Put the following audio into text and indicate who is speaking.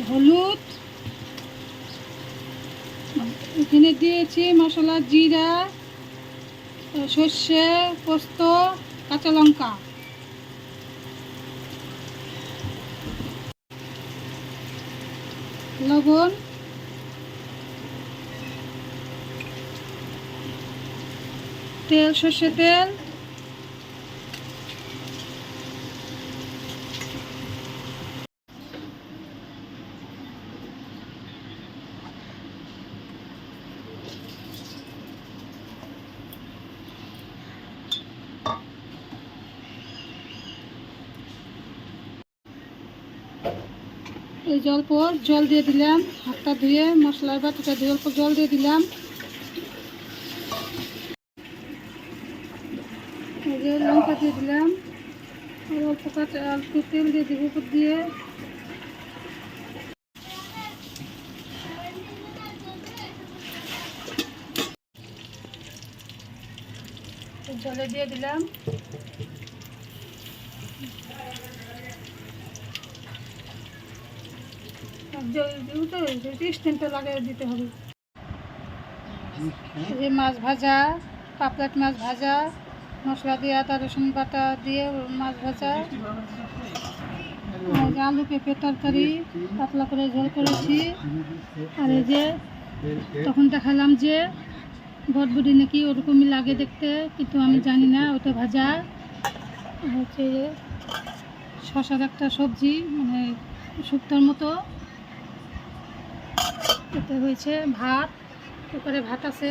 Speaker 1: হলুদ, এখানে দিয়েছি মশলা জিরা, সর্ষে, পোস্ত, কাঁচা লঙ্কা। লবণ, তেল, সর্ষে তেল, এই অল্প জল দিয়ে দিলাম, হাতটা ধুয়ে মশলার বাটিটা ধুয়ে অল্প জল দিয়ে দিলাম। এই যে লঙ্কা দিয়ে দিলাম, আর অল্প অল্প তেল দিয়ে দিব উপর দিয়ে। জলে দিয়ে দিলাম, স্ট্যান্ডটা লাগিয়ে দিতে হবে। এই মাছ ভাজা, পাপলেট মাছ ভাজা, মশলা দিয়ে আদা রসুন বাটা দিয়ে মাছ ভাজা, আলু পেঁপে তরকারি পাতলা করে ঝোল করেছি। আর এই যে তখন দেখালাম যে বটবটি নাকি ওরকমই লাগে দেখতে, কিন্তু আমি জানি না, ওটা ভাজা। হচ্ছে শশার একটা সবজি, মানে শুক্তার মতো। এতে হয়েছে ভাত, কুকারে ভাত আছে।